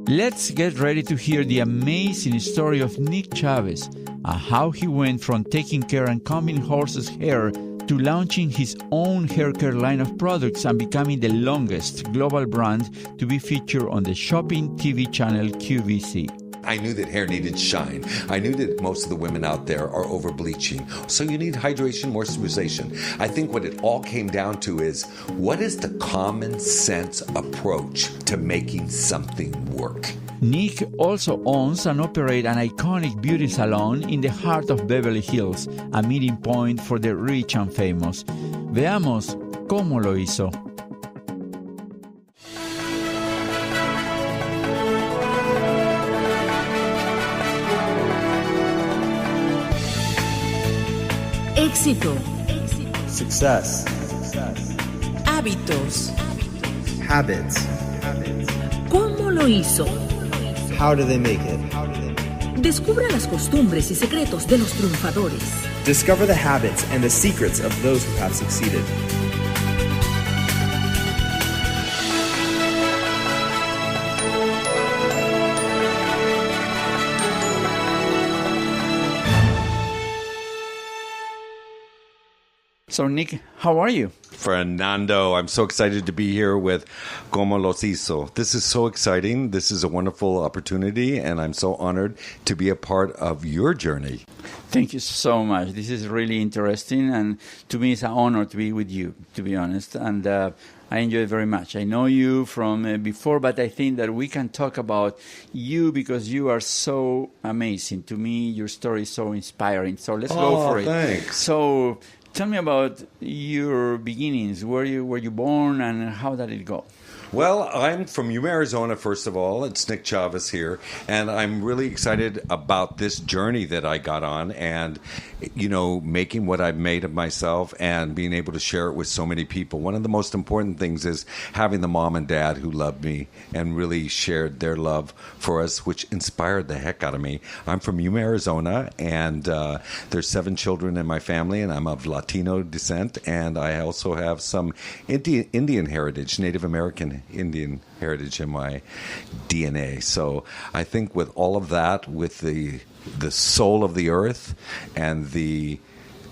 Let's get ready to hear the amazing story of Nick Chavez and how he went from taking care and combing horses' hair to launching his own hair care line of products and becoming the longest global brand to be featured on the shopping TV channel QVC. I knew that hair needed shine. I knew that most of the women out there are over bleaching. So you need hydration, moisturization. I think what it all came down to is, what is the common sense approach to making something work? Nick also owns and operates an iconic beauty salon in the heart of Beverly Hills, a meeting point for the rich and famous. Veamos cómo lo hizo. Éxito. Success. Hábitos. Habits. ¿Cómo lo hizo? How do they make it? Descubra las costumbres y secretos de los triunfadores. Discover the habits and the secrets of those who have succeeded. So, Nick, how are you? Fernando, I'm so excited to be here with ComoLoHizo. This is so exciting. This is a wonderful opportunity, and I'm so honored to be a part of your journey. Thank you so much. This is really interesting, and to me, it's an honor to be with you, to be honest. And I enjoy it very much. I know you from before, but I think that we can talk about you because you are so amazing. To me, your story is so inspiring. So let's go for it. Thanks. So tell me about your beginnings. Were you born, and how did it go? Well, I'm from Yuma, Arizona, first of all. It's Nick Chavez here. And I'm really excited about this journey that I got on and, you know, making what I've made of myself and being able to share it with so many people. One of the most important things is having the mom and dad who loved me and really shared their love for us, which inspired the heck out of me. I'm from Yuma, Arizona, and there's 7 children in my family, and I'm of Latino descent. And I also have some Indian heritage, Native American Indian heritage in my DNA. So I think with all of that, with the soul of the earth and the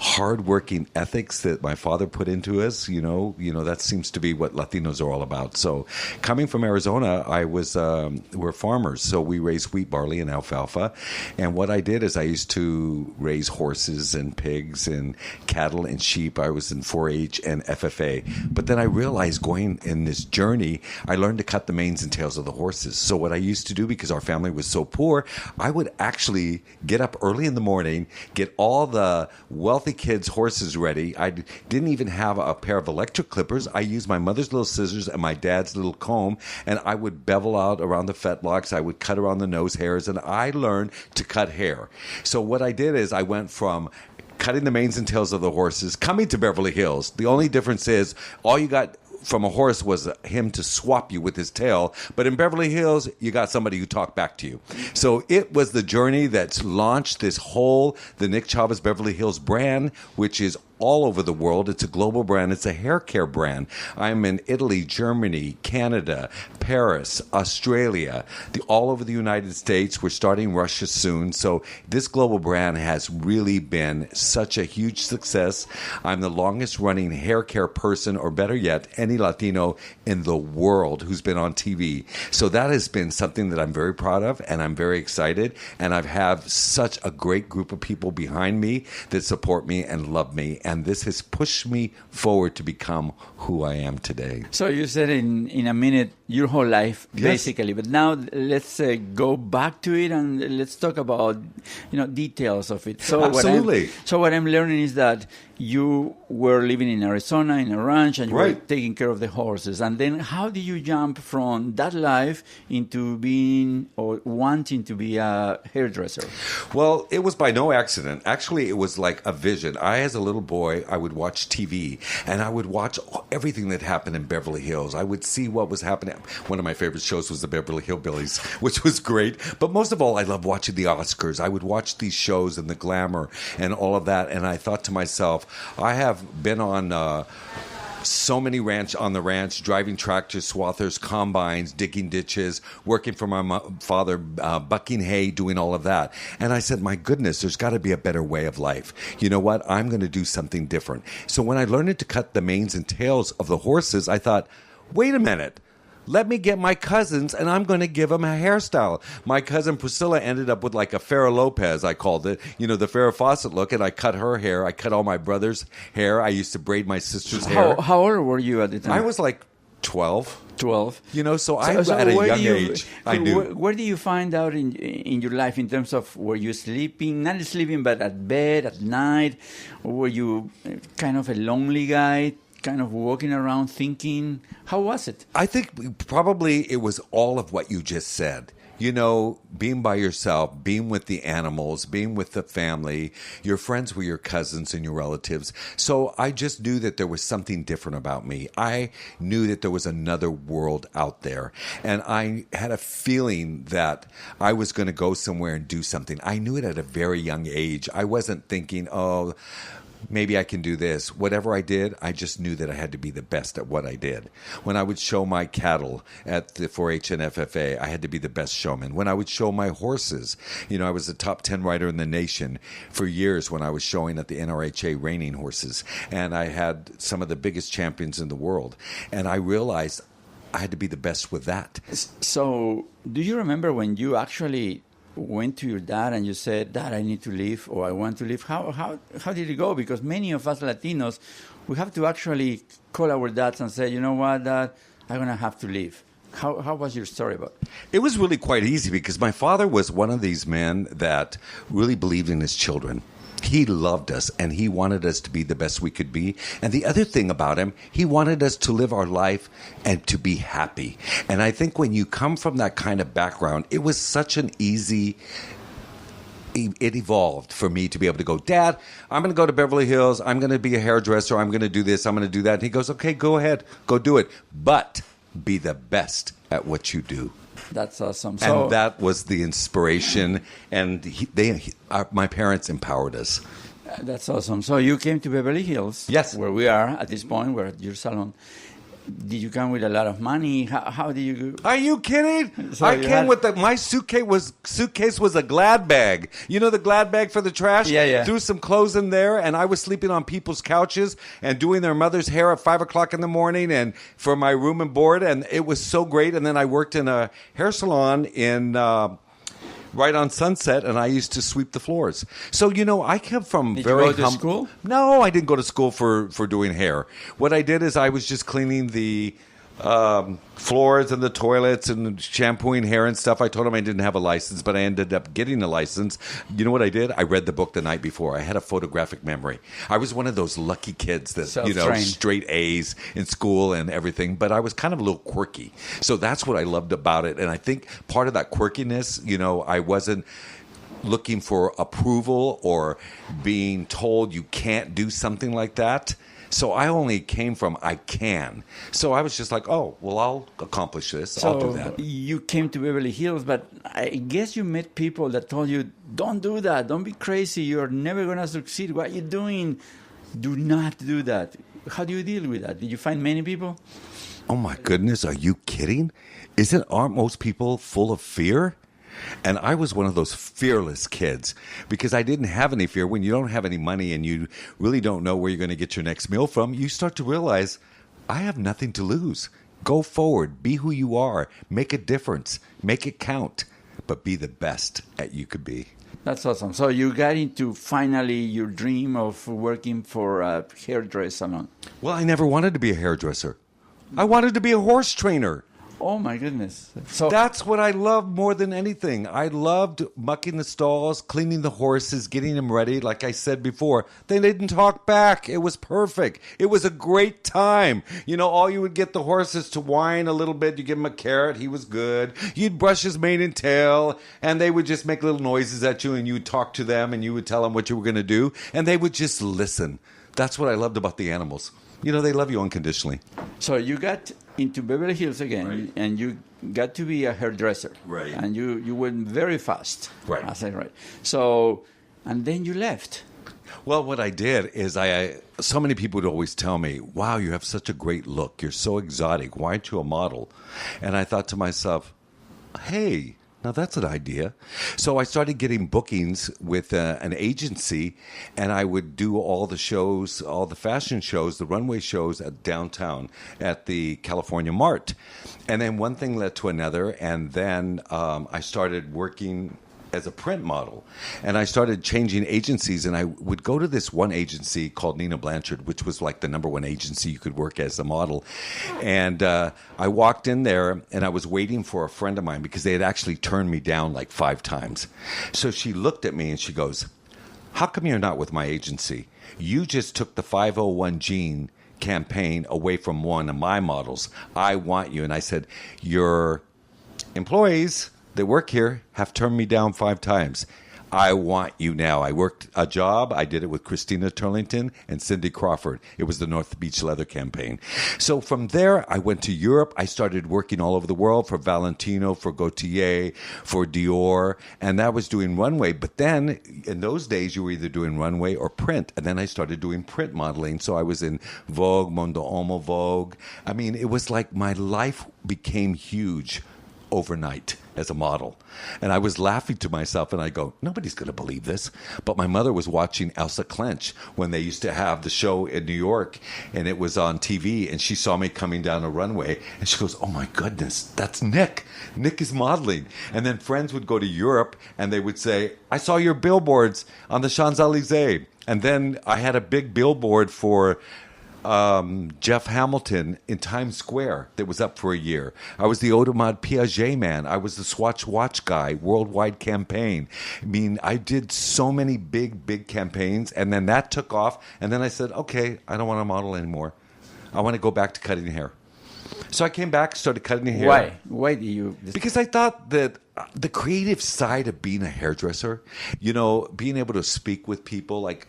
hardworking ethics that my father put into us, you know, that seems to be what Latinos are all about. So coming from Arizona, we're farmers. So we raise wheat, barley, and alfalfa. And what I did is I used to raise horses and pigs and cattle and sheep. I was in 4-H and FFA. But then I realized going in this journey, I learned to cut the manes and tails of the horses. So what I used to do, because our family was so poor, I would actually get up early in the morning, get all the wealthy kids' horses ready. I didn't even have a pair of electric clippers. I used my mother's little scissors and my dad's little comb, and I would bevel out around the fetlocks. I would cut around the nose hairs, and I learned to cut hair. So what I did is I went from cutting the manes and tails of the horses, coming to Beverly Hills. The only difference is all you got from a horse was him to swap you with his tail. But in Beverly Hills, you got somebody who talked back to you. So it was the journey that's launched the Nick Chavez Beverly Hills brand, which is all over the world. It's a global brand. It's a hair care brand. I'm in Italy, Germany, Canada, Paris, Australia, all over the United States. We're starting Russia soon. So this global brand has really been such a huge success. I'm the longest running hair care person, or better yet, any Latino in the world who's been on TV. So that has been something that I'm very proud of, and I'm very excited. And I have such a great group of people behind me that support me and love me. And this has pushed me forward to become who I am today. So you said in a minute your whole life, yes, basically. But now let's go back to it and let's talk about details of it. So absolutely. What I'm learning is that you were living in Arizona in a ranch and you were taking care of the horses. And then how did you jump from that life into being or wanting to be a hairdresser? Well, it was by no accident. Actually, it was like a vision. As a little boy, I would watch TV and I would watch everything that happened in Beverly Hills. I would see what was happening. One of my favorite shows was the Beverly Hillbillies, which was great. But most of all, I loved watching the Oscars. I would watch these shows and the glamour and all of that. And I thought to myself, I have been on so many on the ranch, driving tractors, swathers, combines, digging ditches, working for my father, bucking hay, doing all of that. And I said, my goodness, there's got to be a better way of life. You know what? I'm going to do something different. So when I learned to cut the manes and tails of the horses, I thought, wait a minute. Let me get my cousins, and I'm going to give them a hairstyle. My cousin Priscilla ended up with like a Farrah Lopez, I called it, the Farrah Fawcett look, and I cut her hair. I cut all my brother's hair. I used to braid my sister's hair. How old were you at the time? I was like 12. 12. So I was at a young age. I knew. Where do you find out in your life in terms of were you sleeping, not sleeping, but at bed, at night? Or were you kind of a lonely guy? Kind of walking around thinking, how was it? I think probably it was all of what you just said. Being by yourself, being with the animals, being with the family, your friends were your cousins and your relatives. So I just knew that there was something different about me. I knew that there was another world out there. And I had a feeling that I was going to go somewhere and do something. I knew it at a very young age. I wasn't thinking, maybe I can do this. Whatever I did, I just knew that I had to be the best at what I did. When I would show my cattle at the 4-H and FFA, I had to be the best showman. When I would show my horses, I was the top 10 rider in the nation for years when I was showing at the NRHA reining horses. And I had some of the biggest champions in the world. And I realized I had to be the best with that. So do you remember when you actually went to your dad and you said, Dad, I need to leave, or I want to leave? How did it go? Because many of us Latinos, we have to actually call our dads and say, you know what, Dad, I'm going to have to leave. How was your story about it? It was really quite easy because my father was one of these men that really believed in his children. He loved us, and he wanted us to be the best we could be. And the other thing about him, he wanted us to live our life and to be happy. And I think when you come from that kind of background, it was such an easy... It evolved for me to be able to go, Dad, I'm going to go to Beverly Hills. I'm going to be a hairdresser. I'm going to do this. I'm going to do that. And he goes, okay, go ahead. Go do it. But be the best at what you do. That's awesome. And that was the inspiration, and my parents empowered us. That's awesome. So you came to Beverly Hills, yes, where we are at this point. We're at your salon. Did you come with a lot of money? How did you? Are you kidding? So I came with my suitcase was a Glad bag. You know the Glad bag for the trash? Yeah. Threw some clothes in there, and I was sleeping on people's couches and doing their mother's hair at 5 o'clock in the morning, and for my room and board, and it was so great. And then I worked in a hair salon in. Right on Sunset, and I used to sweep the floors. So, I come from Did very... you go to school? No, I didn't go to school for doing hair. What I did is I was just cleaning the floors and the toilets and shampooing hair and stuff. I told him I didn't have a license, but I ended up getting a license. You know what I did? I read the book the night before. I had a photographic memory. I was one of those lucky kids that, straight A's in school and everything, but I was kind of a little quirky. So that's what I loved about it. And I think part of that quirkiness, I wasn't looking for approval or being told you can't do something like that. So I only came from I can. So I was just like, oh, well, I'll accomplish this. I'll do that. You came to Beverly Hills, but I guess you met people that told you, don't do that. Don't be crazy. You're never going to succeed. What are you doing? Do not do that. How do you deal with that? Did you find many people? Oh, my goodness. Are you kidding? Aren't most people full of fear? And I was one of those fearless kids because I didn't have any fear. When you don't have any money and you really don't know where you're going to get your next meal from, you start to realize, I have nothing to lose. Go forward. Be who you are. Make a difference. Make it count. But be the best that you could be. That's awesome. So you got into finally your dream of working for a hairdresser salon. Well, I never wanted to be a hairdresser. I wanted to be a horse trainer. Oh, my goodness. So that's what I loved more than anything. I loved mucking the stalls, cleaning the horses, getting them ready. Like I said before, they didn't talk back. It was perfect. It was a great time. All you would get the horses to whine a little bit. You give him a carrot. He was good. You'd brush his mane and tail, and they would just make little noises at you, and you would talk to them, and you would tell them what you were going to do, and they would just listen. That's what I loved about the animals. They love you unconditionally. So you got into Beverly Hills again, right, and you got to be a hairdresser. Right. And you went very fast. Right. I said, right. So, and then you left. Well, what I did is so many people would always tell me, wow, you have such a great look. You're so exotic. Why aren't you a model? And I thought to myself, hey, now that's an idea. So I started getting bookings with an agency, and I would do all the shows, all the fashion shows, the runway shows at downtown at the California Mart. And then one thing led to another, and then I started working as a print model. And I started changing agencies, and I would go to this one agency called Nina Blanchard, which was like the number one agency you could work as a model. And I walked in there, and I was waiting for a friend of mine because they had actually turned me down like 5 times. So she looked at me and she goes, how come you're not with my agency? You just took the 501 Jean campaign away from one of my models. I want you. And I said, your employees that work here have turned me down 5 times. I want you now. I worked a job. I did it with Christina Turlington and Cindy Crawford. It was the North Beach Leather campaign. So from there, I went to Europe. I started working all over the world for Valentino, for Gaultier, for Dior, and that was doing runway. But then in those days, you were either doing runway or print. And then I started doing print modeling. So I was in Vogue, Mondo Uomo Vogue. I mean, it was like my life became huge overnight as a model. And I was laughing to myself, and I go, nobody's going to believe this. But my mother was watching Elsa Clench when they used to have the show in New York, and it was on TV, and she saw me coming down a runway, and she goes, oh my goodness, that's Nick. Nick is modeling. And then friends would go to Europe, and they would say, I saw your billboards on the Champs-Élysées. And then I had a big billboard for Jeff Hamilton in Times Square that was up for a year. I was the Audemars Piguet man. I was the Swatch watch guy, worldwide campaign. I mean, I did so many big campaigns, and then that took off, and then I said, okay, I don't want to model anymore. I want to go back to cutting hair. So I came back, started cutting hair. Why? Why do you? Because I thought that the creative side of being a hairdresser, you know, being able to speak with people, like,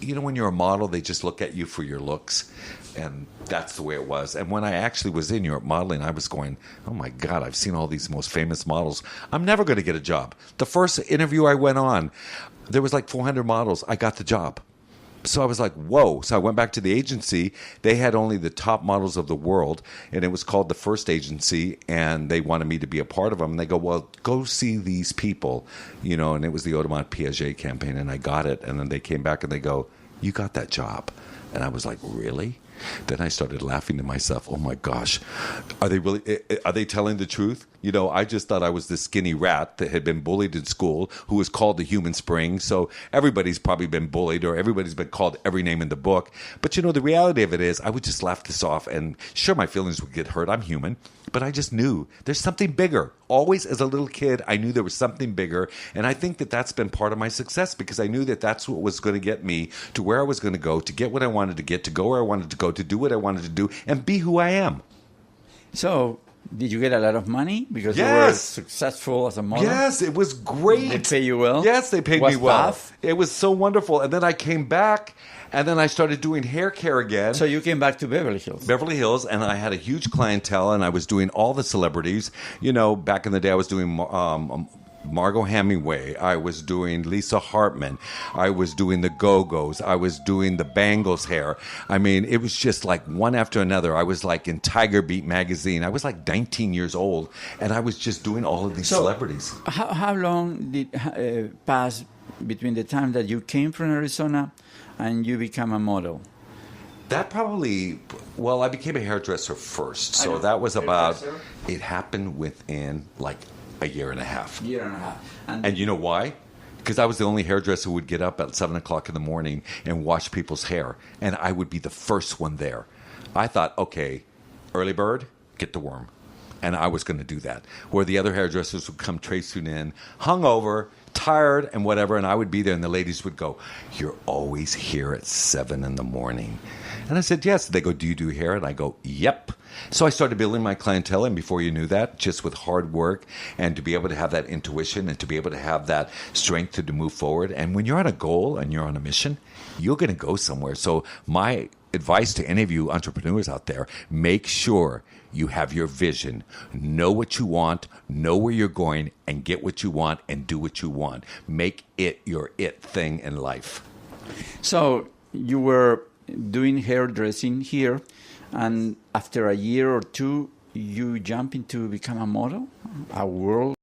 you know, when you're a model, they just look at you for your looks, and that's the way it was. And when I actually was in Europe modeling, I was going, oh my God, I've seen all these most famous models. I'm never going to get a job. The first interview I went on, there was like 400 models. I got the job. So I was like, whoa. So I went back to the agency. They had only the top models of the world, and it was called The First Agency, and they wanted me to be a part of them. And they go, well, go see these people, you know, and it was the Audemars Piguet campaign, and I got it. And then they came back and they go, you got that job. And I was like, really? Then I started laughing to myself. Oh my gosh, are they telling the truth? You know, I just thought I was this skinny rat that had been bullied in school, who was called the human spring. So everybody's probably been bullied, or everybody's been called every name in the book. But you know, the reality of it is, I would just laugh this off, and sure, my feelings would get hurt. I'm human. But I just knew there's something bigger. Always as a little kid, I knew there was something bigger. And I think that that's been part of my success, because I knew that that's what was going to get me to where I was going to go, to get what I wanted to get, to go where I wanted to go, to do what I wanted to do, and be who I am. So, did you get a lot of money because you were successful as a model? Yes, it was great. They pay you well? Yes, they paid me well. Tough? It was so wonderful. And then I came back, and then I started doing hair care again. So you came back to Beverly Hills. Beverly Hills, and I had a huge clientele, and I was doing all the celebrities. You know, back in the day, I was doing Margot Hemingway. I was doing Lisa Hartman. I was doing the Go-Go's. I was doing the Bangles hair. I mean, it was just like one after another. I was like in Tiger Beat magazine. I was like 19 years old, and I was just doing all of these celebrities. How long did pass between the time that you came from Arizona and you became a model? That probably, well, I became a hairdresser first. So that was about, it happened within like a year and a half. And you know why? Because I was the only hairdresser who would get up at 7 o'clock in the morning and wash people's hair. And I would be the first one there. I thought, okay, early bird, get the worm. And I was going to do that. Where the other hairdressers would come tracing in, hungover, tired, and whatever. And I would be there, and the ladies would go, you're always here at 7 in the morning. And I said, yes. They go, do you do hair? And I go, yep. So I started building my clientele, and before you knew that, just with hard work and to be able to have that intuition and to be able to have that strength to move forward. And when you're on a goal and you're on a mission, you're going to go somewhere. So my advice to any of you entrepreneurs out there, make sure you have your vision, know what you want, know where you're going, and get what you want and do what you want. Make it your it thing in life. So you were doing hairdressing here, and after a year or two, you jump into become a model, a world